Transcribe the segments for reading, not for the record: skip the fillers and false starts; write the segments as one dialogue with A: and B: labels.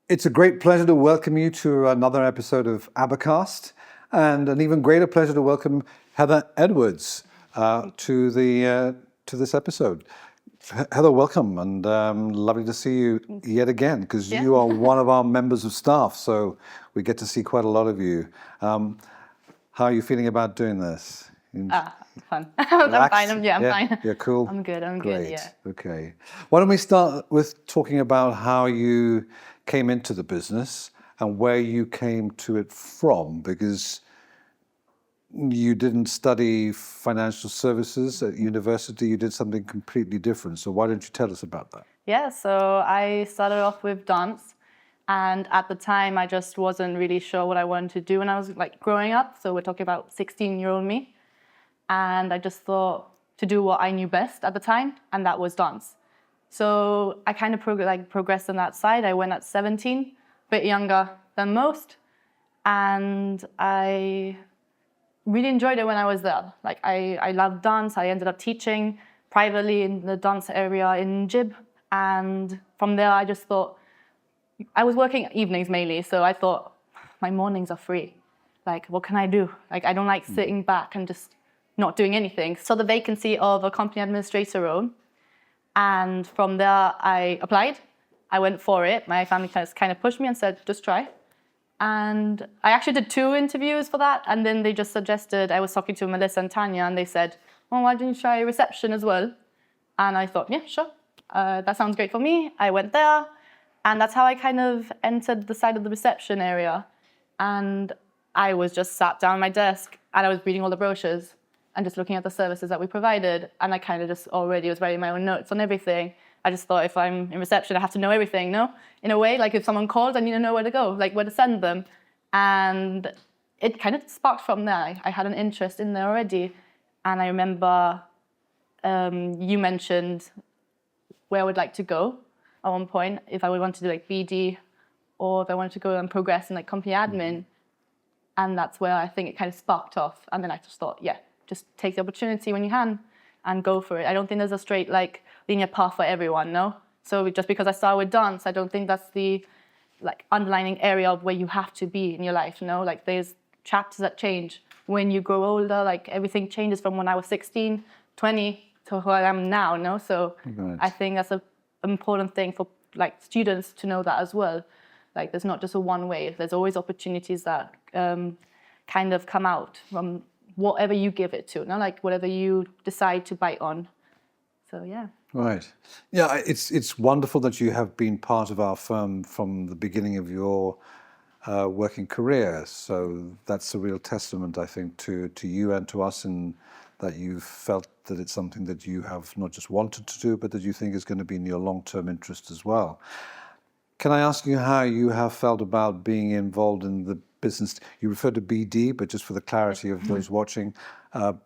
A: It's a great pleasure to welcome you to another episode of Abacast, and an even greater pleasure to welcome Heather Edwards to this episode. Heather, welcome, and lovely to see you yet again, because you are one of our members of staff, so we get to see quite a lot of you. How are you feeling about doing this?
B: Fun. I'm fine. I'm fine.
A: Yeah, cool.
B: I'm good.
A: Great.
B: Yeah.
A: Okay. Why don't we start with talking about how you came into the business and where you came to it from, because you didn't study financial services at university, you did something completely different. So why don't you tell us about that?
B: Yeah, so I started off with dance, and at the time I just wasn't really sure what I wanted to do when I was growing up. So we're talking about 16-year-old me, and I just thought to do what I knew best at the time, and that was dance. So I kind of progressed on that side. I went at 17, a bit younger than most, and I really enjoyed it when I was there. I loved dance. I ended up teaching privately in the dance area in Gib, and from there I just thought, I was working evenings mainly, so I thought, my mornings are free. What can I do? I don't like sitting back and just not doing anything. So the vacancy of a company administrator role, and from there I applied. I went for it. My family kind of pushed me and said, just try. And I actually did 2 interviews for that, and then they just suggested, I was talking to Melissa and Tanya, and they said, well, why don't you try reception as well? And I thought, yeah, sure. That sounds great for me. I went there, and that's how I kind of entered the side of the reception area. And I was just sat down at my desk, and I was reading all the brochures and just looking at the services that we provided. And I kind of just already was writing my own notes on everything. I just thought, if I'm in reception, I have to know everything, no? In a way, if someone calls, I need to know where to go, where to send them. And it kind of sparked from there. I had an interest in there already. And I remember you mentioned where I would like to go at one point, if I would want to do BD, or if I wanted to go and progress in company admin. And that's where I think it kind of sparked off. And then I just thought, yeah, just take the opportunity when you can and go for it. I don't think there's a straight linear path for everyone, no? So just because I started with dance, I don't think that's the underlining area of where you have to be in your life, no? There's chapters that change when you grow older. Everything changes from when I was 16, 20 to who I am now, no? So right. I think that's an important thing for students to know that as well. There's not just a one way. There's always opportunities that kind of come out from whatever you give it to, no? Whatever you decide to bite on. So yeah.
A: Right. Yeah, it's wonderful that you have been part of our firm from the beginning of your working career. So that's a real testament, I think, to you and to us, in that you've felt that it's something that you have not just wanted to do, but that you think is going to be in your long-term interest as well. Can I ask you how you have felt about being involved in the business? You referred to BD, but just for the clarity of those watching,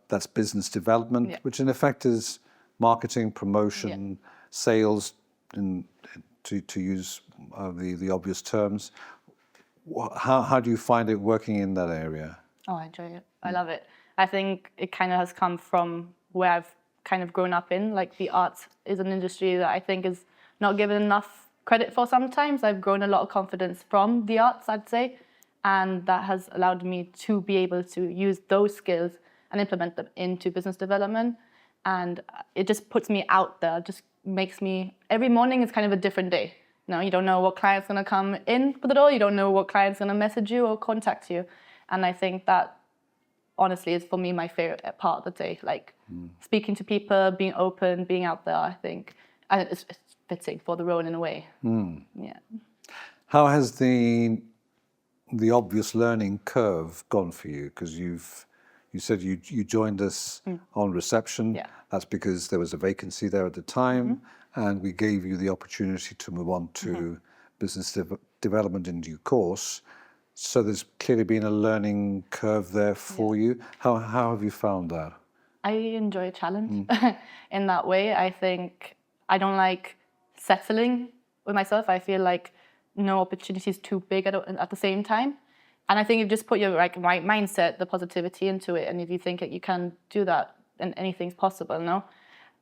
A: that's business development, which in effect is marketing, promotion, sales, to use the obvious terms. How do you find it working in that area?
B: Oh, I enjoy it. I love it. I think it kind of has come from where I've kind of grown up in. The arts is an industry that I think is not given enough credit for sometimes. I've grown a lot of confidence from the arts, I'd say, and that has allowed me to be able to use those skills and implement them into business development. And it just puts me out there, just makes me, every morning is kind of a different day. No, you don't know what client's going to come in for the door, you don't know what client's going to message you or contact you. And I think that, honestly, is for me my favorite part of the day. Speaking to people, being open, being out there, I think. And it's fitting for the role in a way. Yeah.
A: How has the obvious learning curve gone for you? Because you said you joined us on reception.
B: Yeah.
A: That's because there was a vacancy there at the time, and we gave you the opportunity to move on to business development in due course. So there's clearly been a learning curve there for you. How have you found that?
B: I enjoy a challenge in that way. I think I don't like settling with myself. I feel like no opportunity is too big at the same time. And I think you just put your right mindset, the positivity into it. And if you think that you can do that, then anything's possible, no?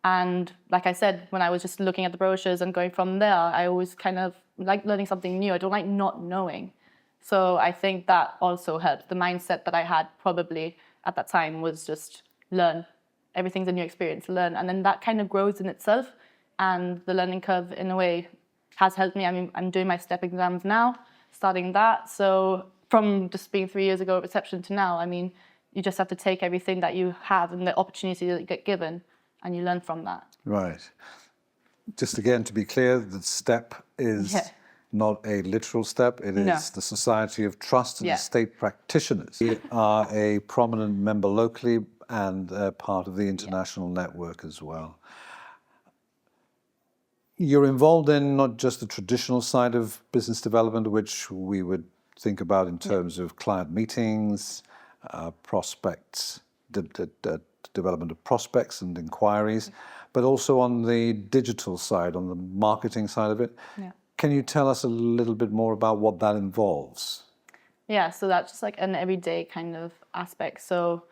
B: And like I said, when I was just looking at the brochures and going from there, I always kind of like learning something new. I don't like not knowing. So I think that also helped. The mindset that I had probably at that time was just learn. Everything's a new experience, learn. And then that kind of grows in itself. And the learning curve, in a way, has helped me. I mean, I'm doing my step exams now, starting that. So from just being 3 years ago at reception to now, I mean, you just have to take everything that you have and the opportunity that you get given, and you learn from that.
A: Right. Just again, to be clear, the step is not a literal step. It is the Society of Trust and Estate Practitioners. We are a prominent member locally and part of the international network as well. You're involved in not just the traditional side of business development, which we would think about in terms of client meetings, prospects, development of prospects and inquiries, but also on the digital side, on the marketing side of it. Can you tell us a little bit more about what that involves?
B: Yeah, so that's just like an everyday kind of aspect. So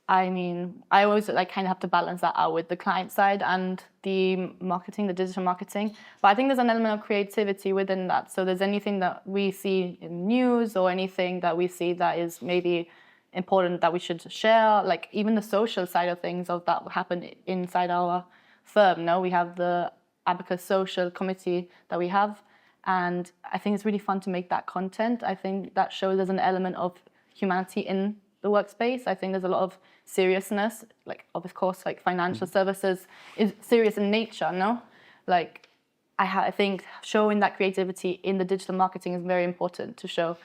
B: I mean, I always like kind of have to balance that out with the client side and the marketing, the digital marketing. But I think there's an element of creativity within that. So there's anything that we see in news or anything that we see that is maybe important that we should share, like even the social side of things of that happen inside our firm. No, we have the Abacus social committee that we have. And I think it's really fun to make that content. I think that shows there's an element of humanity in the workspace. I think there's a lot of seriousness, like of course, like financial services is serious in nature, no? Like I think showing that creativity in the digital marketing is very important to show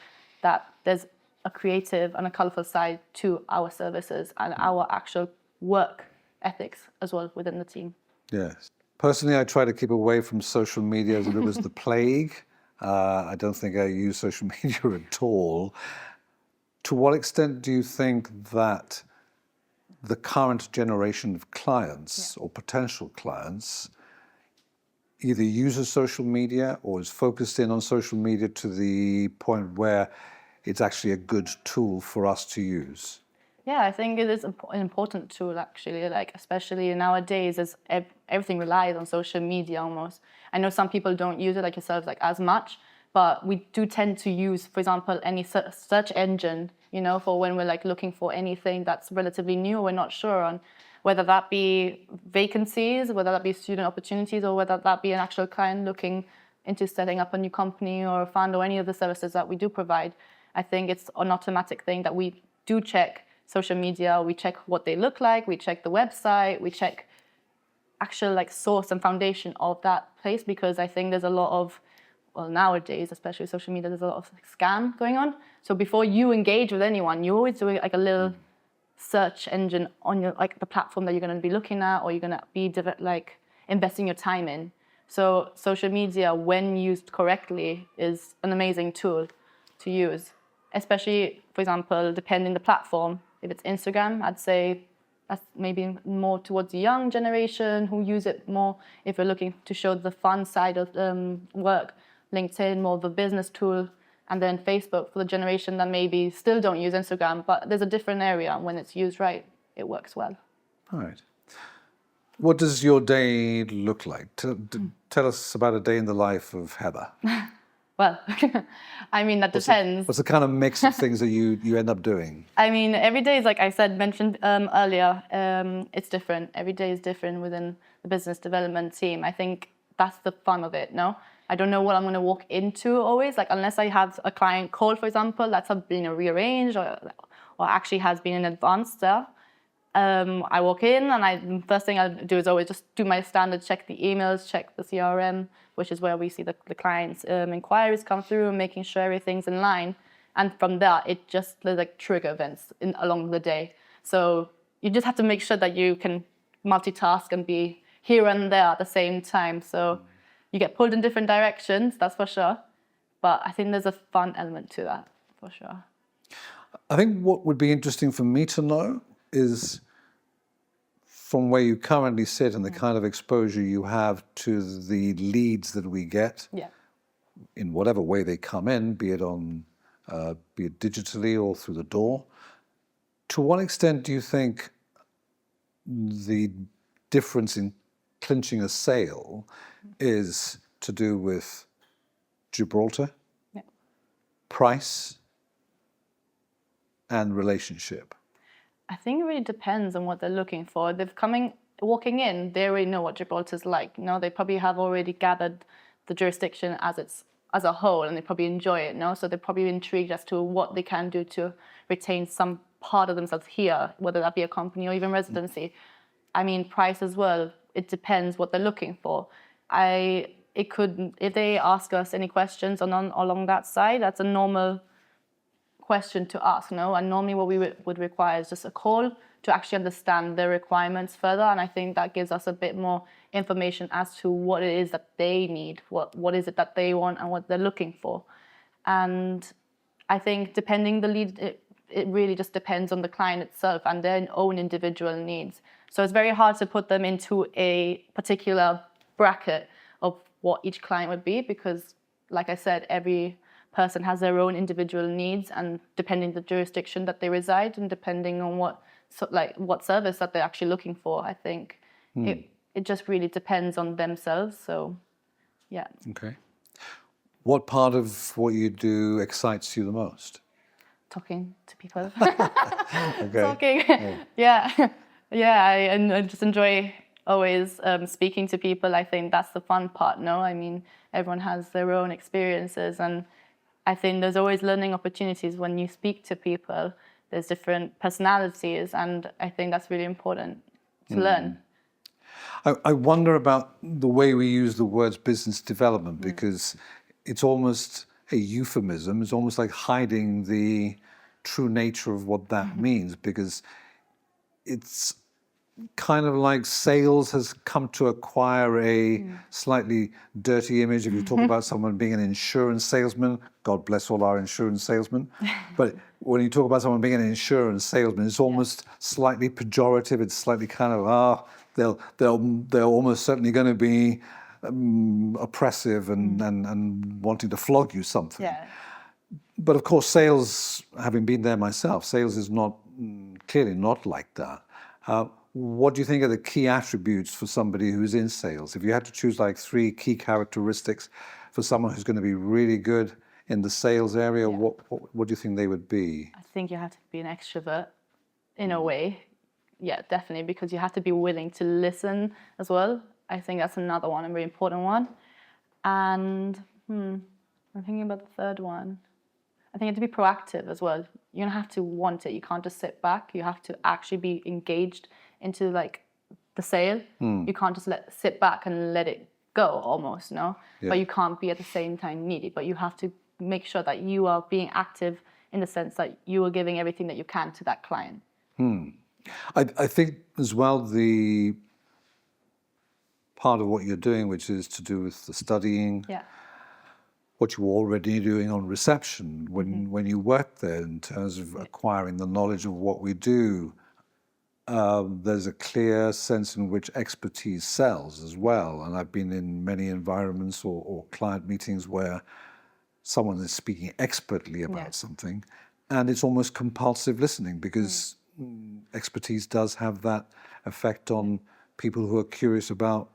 B: that there's a creative and a colorful side to our services and our actual work ethics as well within the team.
A: Yes. Personally, I try to keep away from social media as if it was the plague. I don't think I use social media at all. To what extent do you think that the current generation of clients or potential clients either uses social media or is focused in on social media to the point where it's actually a good tool for us to use?
B: Yeah, I think it is an important tool actually, like especially nowadays as everything relies on social media almost. I know some people don't use it like yourself like as much, but we do tend to use, for example, any search engine, you know, for when we're like looking for anything that's relatively new or we're not sure on, whether that be vacancies, whether that be student opportunities, or whether that be an actual client looking into setting up a new company or a fund or any of the services that we do provide. I think it's an automatic thing that we do check social media, we check what they look like, we check the website, we check actual like source and foundation of that place, because I think there's a lot of, well, nowadays, especially with social media, there's a lot of like, scam going on. So before you engage with anyone, you always do like a little search engine on your like the platform that you're going to be looking at or you're going to be like investing your time in. So social media, when used correctly, is an amazing tool to use, especially, for example, depending the platform. If it's Instagram, I'd say that's maybe more towards the young generation who use it more. If you're looking to show the fun side of work, LinkedIn, more of a business tool, and then Facebook for the generation that maybe still don't use Instagram, but there's a different area. When it's used right, it works well.
A: All right. What does your day look like? Tell us about a day in the life of Heather.
B: Well, I mean, that depends.
A: What's the kind of mix of things that you end up doing?
B: I mean, every day is, like I said, mentioned earlier, it's different. Every day is different within the business development team. I think that's the fun of it, no? I don't know what I'm going to walk into always, like unless I have a client call, for example, that's been rearranged or actually has been in advance there. I walk in and the first thing I do is always just do my standard, check the emails, check the CRM, which is where we see the clients' inquiries come through and making sure everything's in line. And from there, it just like trigger events along the day. So you just have to make sure that you can multitask and be here and there at the same time. So you get pulled in different directions, that's for sure. But I think there's a fun element to that, for sure.
A: I think what would be interesting for me to know is from where you currently sit and the kind of exposure you have to the leads that we get, in whatever way they come in, be it digitally or through the door. To what extent do you think the difference in clinching a sale is to do with Gibraltar,
B: Yeah.
A: price, and relationship.
B: I think it really depends on what they're looking for. Walking in, they already know what Gibraltar's like. You know, they probably have already gathered the jurisdiction as a whole, and they probably enjoy it. No, so they're probably intrigued as to what they can do to retain some part of themselves here, whether that be a company or even residency. I mean, price as well. It depends what they're looking for. If they ask us any questions along that side, that's a normal question to ask, no? And normally what we would require is just a call to actually understand their requirements further. And I think that gives us a bit more information as to what it is that they need, what is it that they want and what they're looking for. And I think depending the lead, it really just depends on the client itself and their own individual needs. So it's very hard to put them into a particular bracket of what each client would be because, like I said, every person has their own individual needs, and depending on the jurisdiction that they reside and depending on what service that they're actually looking for, I think it just really depends on themselves. So, yeah.
A: Okay. What part of what you do excites you the most?
B: Talking to people.
A: Okay.
B: Talking. Yeah. Yeah. I just enjoy always speaking to people. I think that's the fun part, no? I mean, everyone has their own experiences, and I think there's always learning opportunities when you speak to people. There's different personalities, and I think that's really important to learn.
A: I wonder about the way we use the words business development because it's almost a euphemism. It's almost like hiding the true nature of what that means because it's kind of like sales has come to acquire a slightly dirty image. If you talk about someone being an insurance salesman, God bless all our insurance salesmen. But when you talk about someone being an insurance salesman, it's almost slightly pejorative. It's slightly kind of, they're almost certainly going to be oppressive and wanting to flog you something.
B: Yeah.
A: But of course, sales, having been there myself, sales is not clearly not like that. What do you think are the key attributes for somebody who's in sales? If you had to choose like 3 key characteristics for someone who's going to be really good in the sales area, what do you think they would be?
B: I think you have to be an extrovert in a way. Yeah, definitely, because you have to be willing to listen as well. I think that's another one, a very important one. And I'm thinking about the third one. I think you have to be proactive as well. You don't have to want it. You can't just sit back. You have to actually be engaged into like the sale. You can't just sit back and let it go almost, no?
A: Yeah.
B: But you can't be at the same time needy. But you have to make sure that you are being active in the sense that you are giving everything that you can to that client.
A: I think as well the part of what you're doing, which is to do with the studying, what you were already doing on reception when you worked there in terms of acquiring the knowledge of what we do. There's a clear sense in which expertise sells as well. And I've been in many environments or client meetings where someone is speaking expertly about something, and it's almost compulsive listening because expertise does have that effect on people who are curious about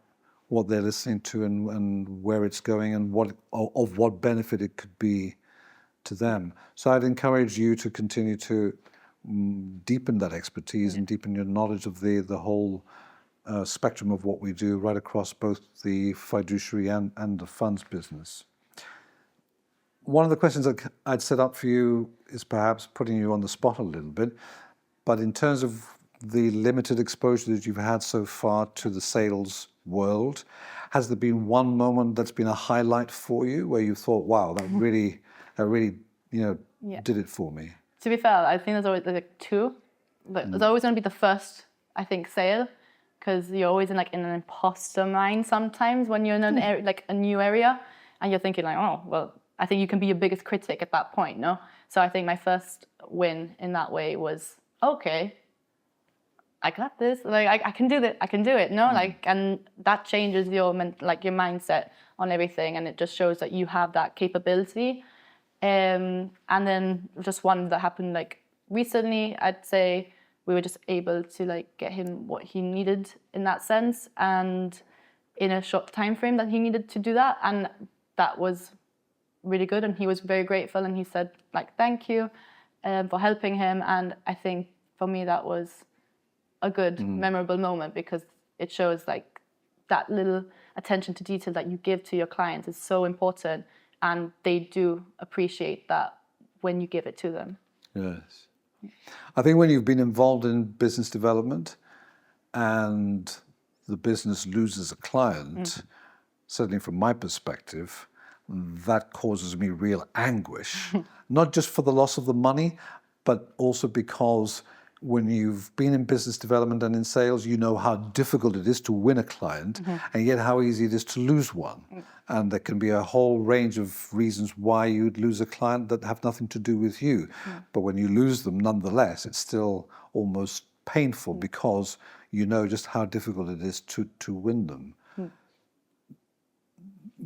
A: what they're listening to and where it's going and what benefit it could be to them. So I'd encourage you to continue to deepen that expertise and deepen your knowledge of the whole spectrum of what we do right across both the fiduciary and the funds business. One of the questions that I'd set up for you is perhaps putting you on the spot a little bit, but in terms of the limited exposure that you've had so far to the sales world, has there been one moment that's been a highlight for you where you thought, wow, that really did it for me?
B: To be fair, I think there's always like 2. There's always going to be the first, I think, sale, because you're always in an imposter mind sometimes when you're in a new area, and you're thinking like, oh, well, I think you can be your biggest critic at that point, no? So I think my first win in that way was, okay, I got this. I can do that. I can do it. No, and that changes your mindset on everything, and it just shows that you have that capability. And then just one that happened recently, I'd say we were just able to get him what he needed in that sense, and in a short time frame that he needed to do that, and that was really good. And he was very grateful, and he said like thank you for helping him. And I think for me that was a good memorable moment, because it shows like that little attention to detail that you give to your clients is so important, and they do appreciate that when you give it to them.
A: Yes. I think when you've been involved in business development and the business loses a client, certainly from my perspective, that causes me real anguish, not just for the loss of the money, but also because when you've been in business development and in sales, you know how difficult it is to win a client, and yet how easy it is to lose one. And there can be a whole range of reasons why you'd lose a client that have nothing to do with you. But when you lose them, nonetheless, it's still almost painful because you know just how difficult it is to win them.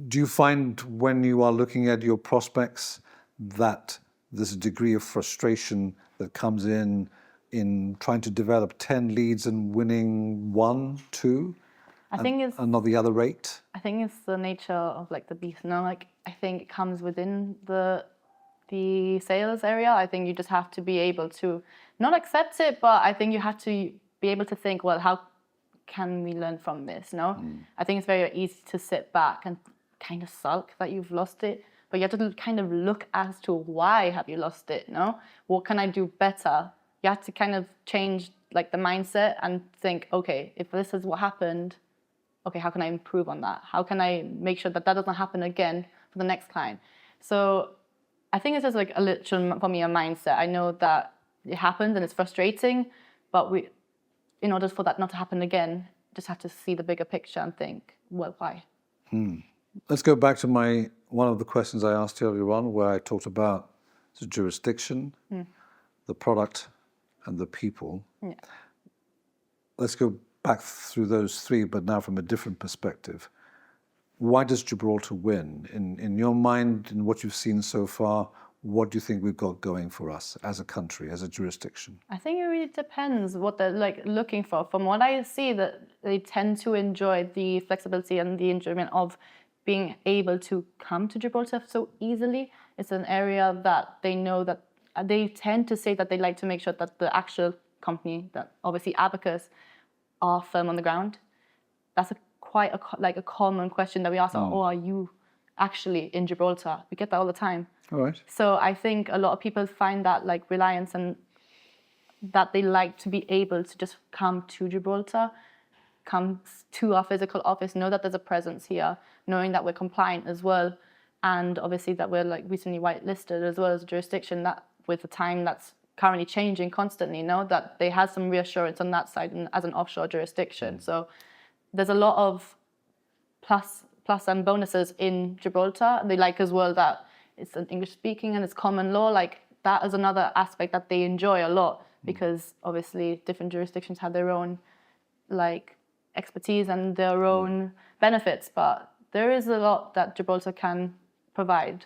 A: Do you find when you are looking at your prospects that there's a degree of frustration that comes in trying to develop 10 leads and winning 1, 2, and not the other 8?
B: I think it's the nature of like the beast. No, like I think it comes within the sales area. I think you just have to be able to not accept it, but I think you have to be able to think, well, how can we learn from this? No, I think it's very easy to sit back and kind of sulk that you've lost it, but you have to kind of look as to why have you lost it. No, what can I do better? You have to kind of change like the mindset and think, okay, if this is what happened, okay, how can I improve on that? How can I make sure that that doesn't happen again for the next client? So I think it's just like a little, for me, a mindset. I know that it happens and it's frustrating, but in order for that not to happen again, just have to see the bigger picture and think, well, why?
A: Let's go back to one of the questions I asked earlier on, where I talked about the jurisdiction, the product, and the people.
B: Yeah.
A: Let's go back through those 3, but now from a different perspective. Why does Gibraltar win? In your mind, in what you've seen so far, what do you think we've got going for us as a country, as a jurisdiction?
B: I think it really depends what they're like looking for. From what I see, that they tend to enjoy the flexibility and the enjoyment of being able to come to Gibraltar so easily. It's an area that they know that they tend to say that they like to make sure that the actual company, that obviously Abacus, are firm on the ground. That's quite a common question that we ask. Oh, are you actually in Gibraltar? We get that all the time.
A: All right.
B: So I think a lot of people find that like reliance, and that they like to be able to just come to Gibraltar, come to our physical office, know that there's a presence here, knowing that we're compliant as well, and obviously that we're like recently whitelisted as well as a jurisdiction, that with the time that's currently changing constantly, that they have some reassurance on that side and as an offshore jurisdiction. So there's a lot of plus and bonuses in Gibraltar. They like as well that it's an English speaking and it's common law. Like that is another aspect that they enjoy a lot, because obviously different jurisdictions have their own like expertise and their own benefits, but there is a lot that Gibraltar can provide.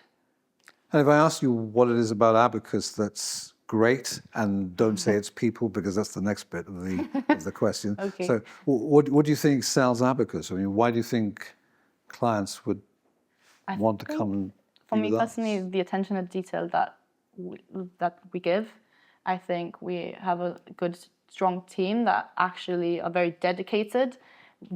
A: And if I ask you what it is about Abacus that's great, and don't say it's people, because that's the next bit of the question.
B: Okay.
A: So what do you think sells Abacus? I mean, why do you think clients would want to come and
B: For me
A: do that?
B: personally, the attention to detail that we give. I think we have a good, strong team that actually are very dedicated.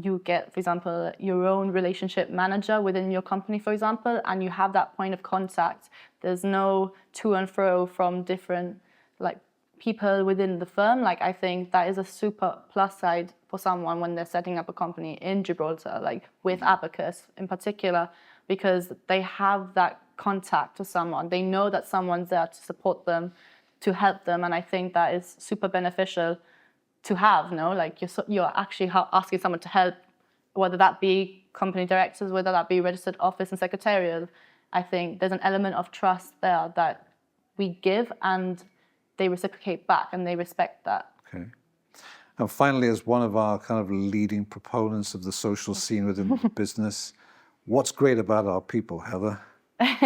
B: You get, for example, your own relationship manager within your company, for example, and you have that point of contact. There's no to and fro from different like people within the firm. Like I think that is a super plus side for someone when they're setting up a company in Gibraltar, like with Abacus in particular, because they have that contact to someone. They know that someone's there to support them, to help them, and I think that is super beneficial to have. Like you're actually asking someone to help, whether that be company directors, whether that be registered office and secretarial. I think there's an element of trust there that we give, and they reciprocate back, and they respect that.
A: Okay. And finally, as one of our kind of leading proponents of the social scene within business, what's great about our people, Heather?
B: I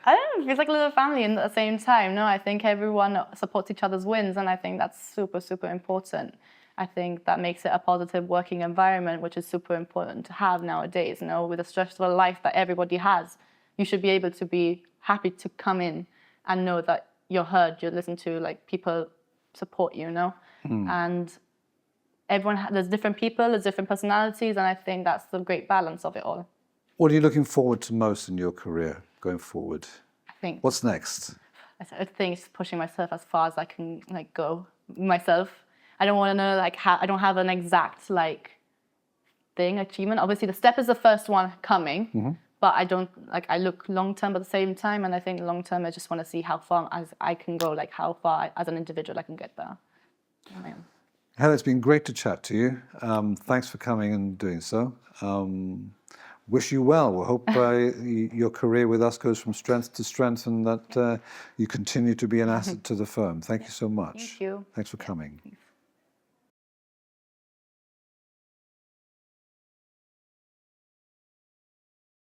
B: don't know, it feels like a little family and at the same time. I think everyone supports each other's wins, and I think that's super, super important. I think that makes it a positive working environment, which is super important to have nowadays. You know, with the stressful life that everybody has, you should be able to be happy to come in and know that you're heard, you're listened to, like people support you, you know? And there's different people, there's different personalities, and I think that's the great balance of it all.
A: What are you looking forward to most in your career going forward?
B: I think
A: What's next?
B: I think it's pushing myself as far as I can like go myself. I don't want to know like I don't have an exact like achievement. Obviously, the step is the first one coming, but I don't like I look long term at the same time, and I think long term I just want to see how far as I can go, like how far as an individual I can get there.
A: Heather, it's been great to chat to you. Thanks for coming and doing so. Wish you well. We hope your career with us goes from strength to strength and that you continue to be an asset to the firm. Thank you so much.
B: Thank you.
A: Thanks for coming.